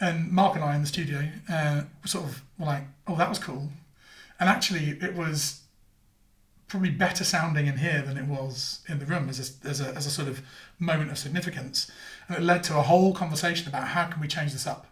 And Mark and I in the studio sort of were like, oh, that was cool. And actually, it was probably better sounding in here than it was in the room as a sort of moment of significance. And it led to a whole conversation about how can we change this up.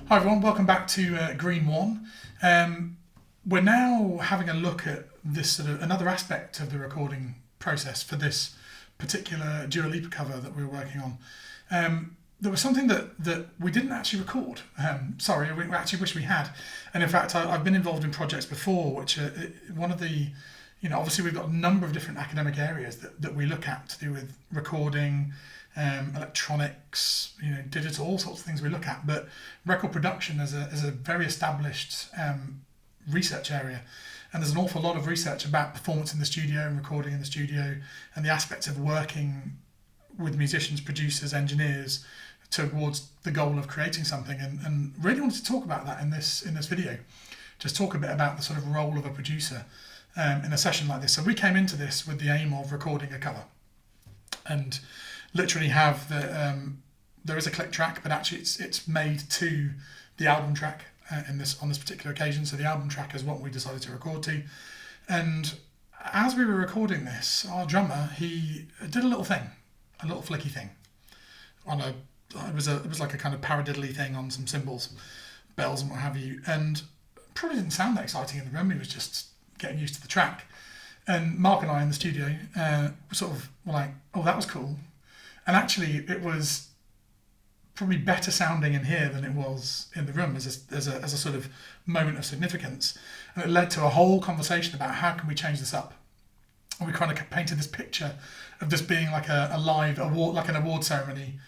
Hi everyone, welcome back to Greenroom. We're now having a look at this sort of another aspect of the recording process for this particular Dua Lipa cover that we were working on. There was something that we didn't actually record. Sorry, we actually wish we had. And in fact, I've been involved in projects before, which are one of the, obviously we've got a number of different academic areas that we look at to do with recording, electronics, digital, all sorts of things we look at. But record production is a very established research area, and there's an awful lot of research about performance in the studio and recording in the studio, and the aspects of working with musicians, producers, engineers towards the goal of creating something. And really wanted to talk about that in this video. Just talk a bit about the sort of role of a producer in a session like this. So we came into this with the aim of recording a cover, and literally have there is a click track, but actually it's made to the album track on this particular occasion. So the album track is what we decided to record to. And as we were recording this, our drummer, he did a little flicky thing it was like a kind of paradiddly thing on some cymbals, bells and what have you, and probably didn't sound that exciting in the room. He was just getting used to the track. And Mark and I in the studio sort of were like, oh, that was cool. And actually, it was probably better sounding in here than it was in the room as a sort of moment of significance. And it led to a whole conversation about how can we change this up. And we kind of painted this picture of this being like a live award, like an award ceremony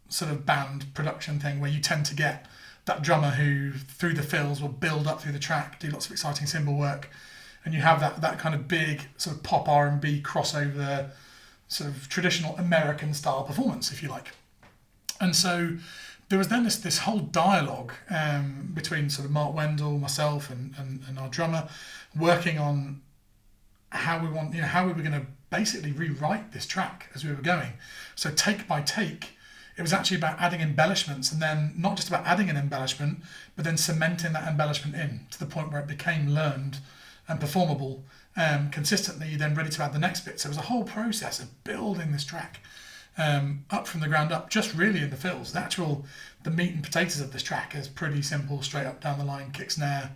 sort of band production thing, where you tend to get that drummer who, through the fills, will build up through the track, do lots of exciting cymbal work, and you have that kind of big sort of pop R&B crossover, sort of traditional American style performance, if you like. And so there was then this whole dialogue between sort of Mark Wendell, myself, and our drummer, working on how we were going to basically rewrite this track as we were going. So take by take, it was actually about adding embellishments, and then not just about adding an embellishment, but then cementing that embellishment in to the point where it became learned and performable consistently, then ready to add the next bit. So it was a whole process of building this track up from the ground up, just really in the fills. The meat and potatoes of this track is pretty simple, straight up down the line, kick, snare,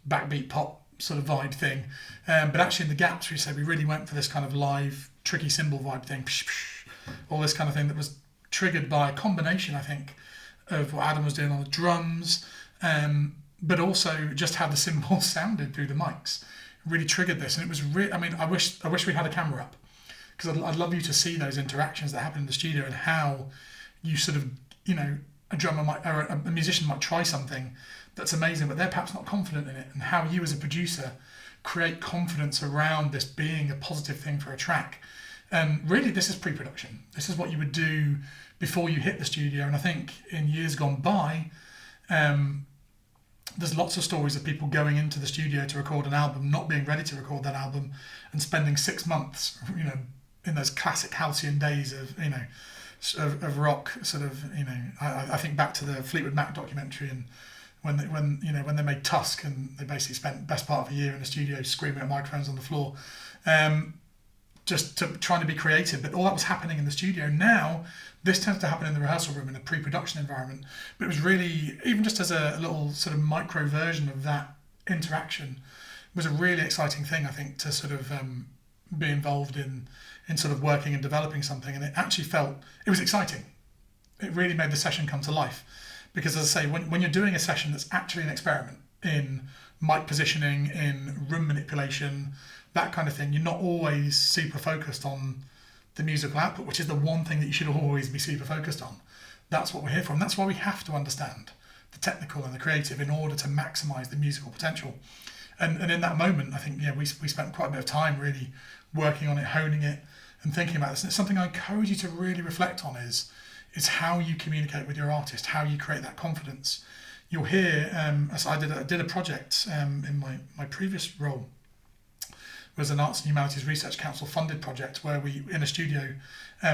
backbeat, pop sort of vibe thing. But actually in the gaps, we really went for this kind of live, tricky cymbal vibe thing, all this kind of thing that was triggered by a combination, I think, of what Adam was doing on the drums, but also just how the cymbals sounded through the mics. Really triggered this, and it was I wish we had a camera up, because I'd love you to see those interactions that happen in the studio and how you sort of, a drummer might, or a musician might try something that's amazing, but they're perhaps not confident in it, and how you as a producer create confidence around this being a positive thing for a track. And really, this is pre-production. This is what you would do before you hit the studio. And I think in years gone by, there's lots of stories of people going into the studio to record an album, not being ready to record that album, and spending 6 months, in those classic halcyon days of rock, sort of, I think back to the Fleetwood Mac documentary, and when they made Tusk, and they basically spent the best part of a year in the studio screaming at microphones on the floor, just trying to be creative. But all that was happening in the studio. Now, this tends to happen in the rehearsal room in a pre-production environment. But it was really, even just as a little sort of micro version of that interaction, was a really exciting thing, I think, to sort of be involved in sort of working and developing something. And it actually it was exciting. It really made the session come to life. Because as I say, when you're doing a session that's actually an experiment in mic positioning, in room manipulation, that kind of thing, you're not always super focused on the musical output, which is the one thing that you should always be super focused on. That's what we're here for, and that's why we have to understand the technical and the creative in order to maximize the musical potential. And in that moment, I think we spent quite a bit of time really working on it, honing it, and thinking about this. And it's something I encourage you to really reflect on is how you communicate with your artist, how you create that confidence. You'll hear, as I did a project in my previous role, was an Arts and Humanities Research Council funded project where we, in a studio,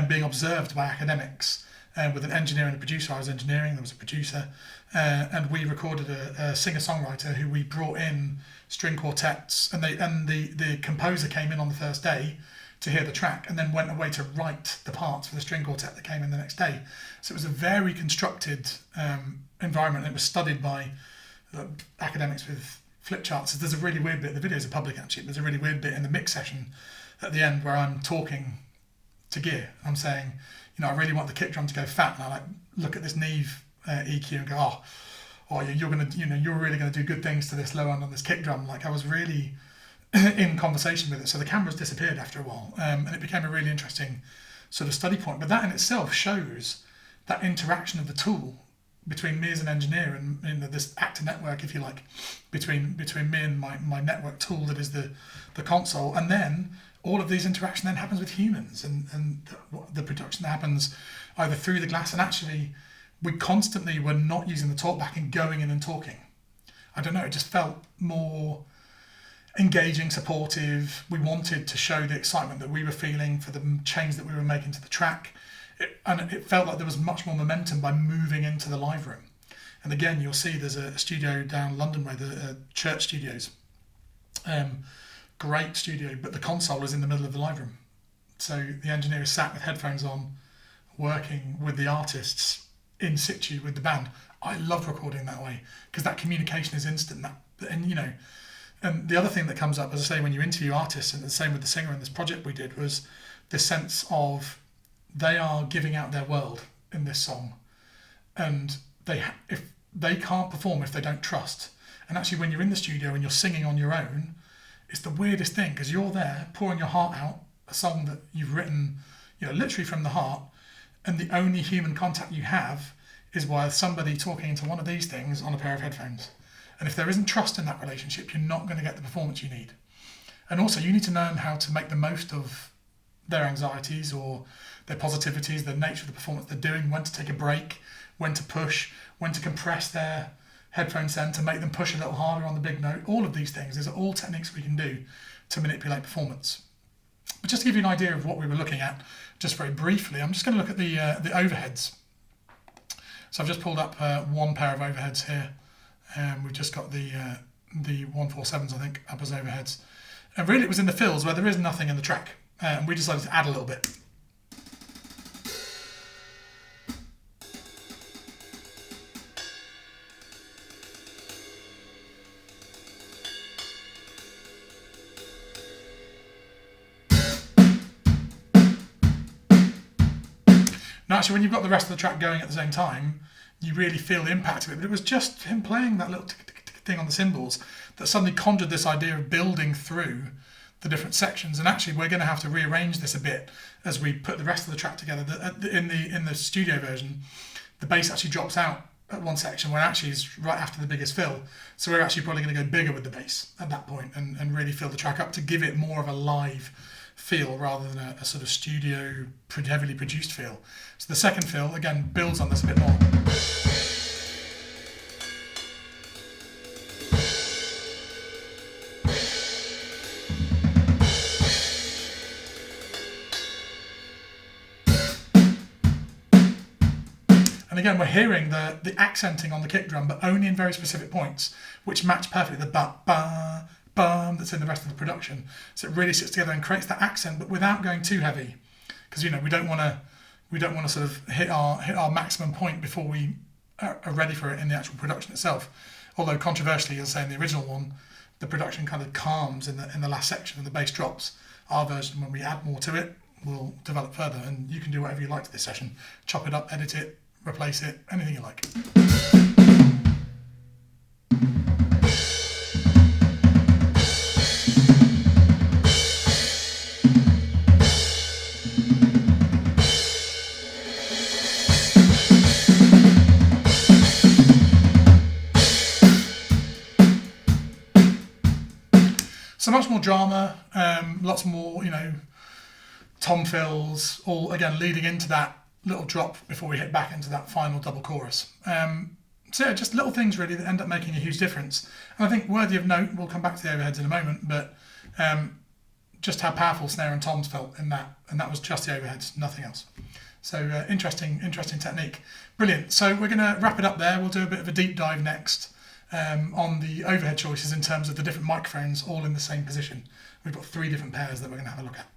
being observed by academics, with an engineer and a producer. I was engineering, there was a producer, and we recorded a singer-songwriter who we brought in string quartets, and the composer came in on the first day to hear the track and then went away to write the parts for the string quartet that came in the next day. So it was a very constructed environment. It was studied by academics with flip charts. There's a really weird bit, the videos are public actually, there's a really weird bit in the mix session at the end where I'm talking to gear. I'm saying, I really want the kick drum to go fat, and I look at this Neve EQ and go, you're really going to do good things to this low end on this kick drum. I was really in conversation with it. So the cameras disappeared after a while, and it became a really interesting sort of study point. But that in itself shows that interaction of the tool between me as an engineer and this actor network, if you like, between me and my network tool that is the console, and then all of these interaction then happens with humans, and the production that happens either through the glass, and actually we constantly were not using the talkback and going in and talking. I don't know, it just felt more engaging, supportive. We wanted to show the excitement that we were feeling for the change that we were making to the track. And it felt like there was much more momentum by moving into the live room. And again, you'll see there's a studio down London way, the Church Studios. Great studio, but the console is in the middle of the live room. So the engineer is sat with headphones on, working with the artists in situ with the band. I love recording that way because that communication is instant. And the other thing that comes up, as I say, when you interview artists, and the same with the singer in this project we did, was this sense of they are giving out their world in this song, and if they can't perform if they don't trust. And actually, when you're in the studio and you're singing on your own, it's the weirdest thing because you're there pouring your heart out, a song that you've written, literally from the heart, and the only human contact you have is with somebody talking into one of these things on a pair of headphones. And if there isn't trust in that relationship, you're not going to get the performance you need. And also, you need to learn how to make the most of their anxieties or their positivities, the nature of the performance they're doing, when to take a break, when to push, when to compress their headphones then to make them push a little harder on the big note. All of these things, these are all techniques we can do to manipulate performance. But just to give you an idea of what we were looking at, just very briefly, I'm just going to look at the overheads. So I've just pulled up one pair of overheads here. We've just got the 147s, I think, up as overheads. And really it was in the fills where there is nothing in the track. And we decided to add a little bit. Now actually when you've got the rest of the track going at the same time, you really feel the impact of it. But it was just him playing that little thing on the cymbals that suddenly conjured this idea of building through the different sections. And actually we're going to have to rearrange this a bit as we put the rest of the track together. In the studio version, the bass actually drops out at one section when actually is right after the biggest fill. So we're actually probably going to go bigger with the bass at that point and really fill the track up to give it more of a live feel rather than a sort of studio heavily produced feel. So the second fill again builds on this a bit more. And again, we're hearing the accenting on the kick drum, but only in very specific points, which match perfectly the ba-ba, bum that's in the rest of the production. So it really sits together and creates that accent, but without going too heavy, because we don't want to sort of hit our maximum point before we are ready for it in the actual production itself. Although controversially, as I say in the original one, the production kind of calms in the last section and the bass drops. Our version, when we add more to it, will develop further, and you can do whatever you like to this session. Chop it up, edit it, replace it, anything you like. drama, lots more, tom fills, all again leading into that little drop before we hit back into that final double chorus. So yeah, just little things really that end up making a huge difference. And I think worthy of note, we'll come back to the overheads in a moment, but just how powerful snare and toms felt in that, and that was just the overheads, nothing else. So interesting technique. Brilliant. So we're going to wrap it up there. We'll do a bit of a deep dive next on the overhead choices in terms of the different microphones all in the same position. We've got 3 different pairs that we're going to have a look at.